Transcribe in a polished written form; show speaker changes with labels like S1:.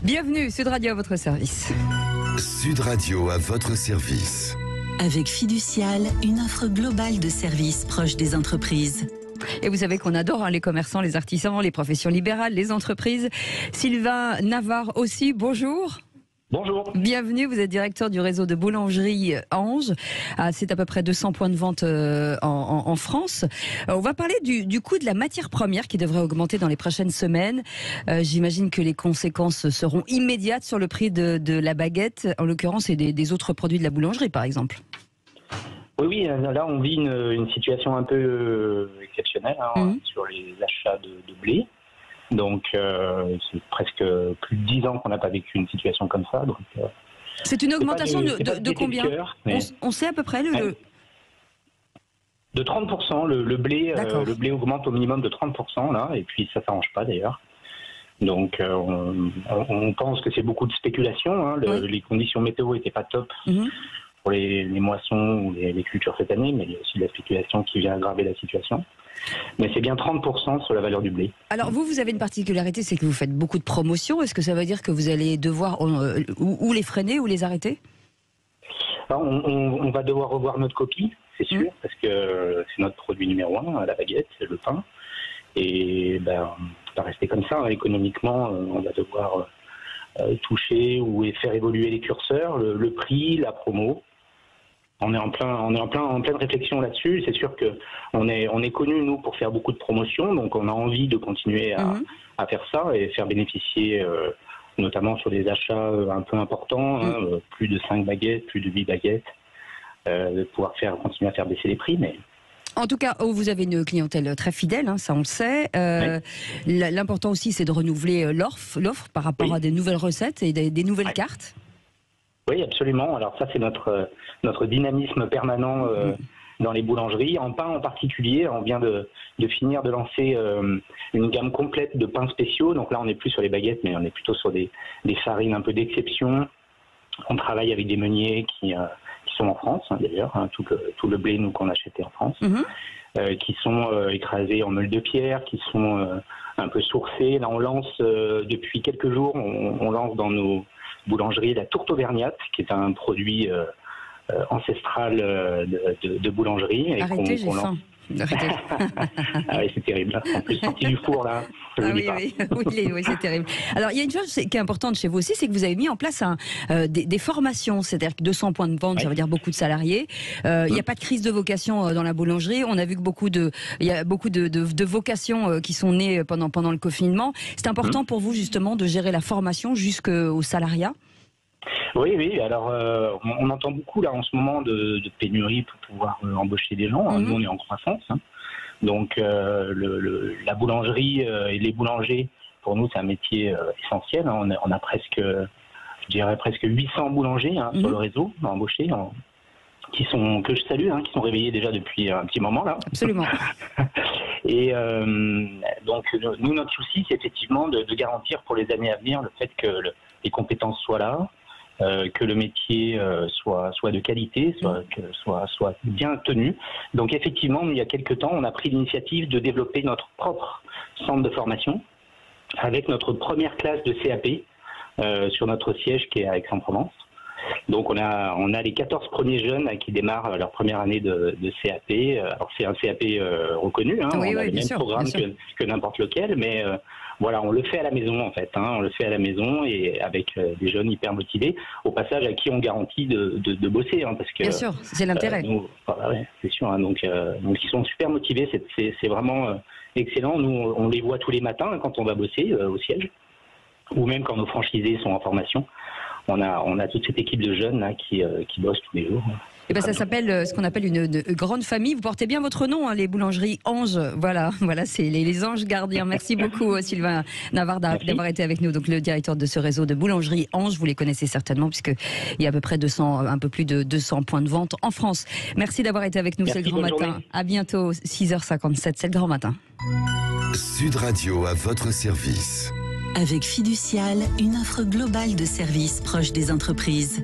S1: Bienvenue, Sud Radio à votre service.
S2: Sud Radio à votre service.
S3: Avec Fiducial, une offre globale de services proches des entreprises.
S1: Et vous savez qu'on adore les commerçants, les artisans, les professions libérales, les entreprises. Sylvain Navarre aussi, bonjour.
S4: Bonjour.
S1: Bienvenue, vous êtes directeur du réseau de boulangerie Ange. C'est à peu près 200 points de vente en France. On va parler du coût de la matière première qui devrait augmenter dans les prochaines semaines. J'imagine que les conséquences seront immédiates sur le prix de la baguette, en l'occurrence, et des autres produits de la boulangerie, par exemple.
S4: Oui, là on vit une situation un peu exceptionnelle sur les achats de blé. Donc, c'est presque plus de 10 ans qu'on n'a pas vécu une situation comme ça. Donc,
S1: c'est une augmentation de combien on sait à peu près
S4: De 30%. Le blé augmente au minimum de 30%, là, et puis ça ne s'arrange pas d'ailleurs. Donc, on pense que c'est beaucoup de spéculation. Les conditions météo n'étaient pas top pour les moissons ou les cultures cette année, mais il y a aussi de la spéculation qui vient aggraver la situation. Mais c'est bien 30% sur la valeur du blé. Alors
S1: vous avez une particularité, c'est que vous faites beaucoup de promotions. Est-ce que ça veut dire que vous allez devoir ou les freiner ou les arrêter?
S4: Alors, on va devoir revoir notre copie, c'est sûr, parce que c'est notre produit numéro 1, la baguette, c'est le pain. Et on ne peut pas rester comme ça. Économiquement, on va devoir toucher ou faire évoluer les curseurs, le prix, la promo. On est en pleine réflexion là-dessus. C'est sûr que on est connu nous pour faire beaucoup de promotions, donc on a envie de continuer à faire ça et faire bénéficier, notamment sur des achats un peu importants, plus de 5 baguettes, plus de 8 baguettes, de pouvoir continuer à faire baisser les prix, mais.
S1: En tout cas, vous avez une clientèle très fidèle, ça on le sait. L'important aussi, c'est de renouveler l'offre par rapport à des nouvelles recettes et des nouvelles cartes.
S4: Oui, absolument. Alors ça, c'est notre dynamisme permanent dans les boulangeries. En pain en particulier, on vient de finir de lancer une gamme complète de pains spéciaux. Donc là, on n'est plus sur les baguettes, mais on est plutôt sur des farines un peu d'exception. On travaille avec des meuniers qui sont en France, d'ailleurs, tout le blé qu'on achetait en France, qui sont écrasés en meule de pierre, qui sont un peu sourcés. Là, on lance depuis quelques jours, on lance dans nos boulangerie, la tourte auvergnate, qui est un produit ancestral de boulangerie.
S1: Arrêtez, j'ai faim.
S4: Ah oui, c'est terrible. En plus, sorti du four, là.
S1: Oui, c'est terrible. Alors, il y a une chose qui est importante chez vous aussi, c'est que vous avez mis en place des formations. C'est-à-dire que 200 points de vente, ça veut dire beaucoup de salariés. Il n'y a pas de crise de vocation dans la boulangerie. On a vu que il y a beaucoup de vocations qui sont nées pendant le confinement. C'est important pour vous, justement, de gérer la formation jusqu'au salariat?
S4: Oui. Alors, on entend beaucoup là en ce moment de pénurie pour pouvoir embaucher des gens. Nous, on est en croissance. Donc, la boulangerie et les boulangers, pour nous, c'est un métier essentiel. On a presque 800 boulangers sur le réseau embauchés, que je salue, qui sont réveillés déjà depuis un petit moment là.
S1: Absolument.
S4: Et donc, nous, notre souci, c'est effectivement de garantir pour les années à venir le fait que les compétences soient là. Que le métier soit de qualité, soit bien tenu. Donc effectivement, il y a quelques temps, on a pris l'initiative de développer notre propre centre de formation avec notre première classe de CAP sur notre siège qui est à Aix-en-Provence. Donc on a les 14 premiers jeunes qui démarrent leur première année de CAP. Alors c'est un CAP reconnu, on a les mêmes programmes que n'importe lequel, mais voilà, on le fait à la maison en fait. On le fait à la maison et avec des jeunes hyper motivés, au passage à qui on garantit de bosser, parce que.
S1: Bien sûr, c'est l'intérêt.
S4: C'est sûr. Donc ils sont super motivés, c'est vraiment excellent. Nous, on les voit tous les matins quand on va bosser au siège, ou même quand nos franchisés sont en formation. On a toute cette équipe de jeunes là qui bossent tous les jours.
S1: Et ça s'appelle ce qu'on appelle une grande famille. Vous portez bien votre nom, les boulangeries Ange. Voilà, c'est les anges gardiens. Merci beaucoup Sylvain Navarre d'avoir été avec nous. Donc le directeur de ce réseau de boulangeries Ange, vous les connaissez certainement puisqu'il y a à peu près un peu plus de 200 points de vente en France. Merci d'avoir été avec nous. C'est le grand matin. Journée. À bientôt, 6h57. C'est le grand matin.
S2: Sud Radio à votre service.
S3: Avec Fiducial, une offre globale de services proches des entreprises.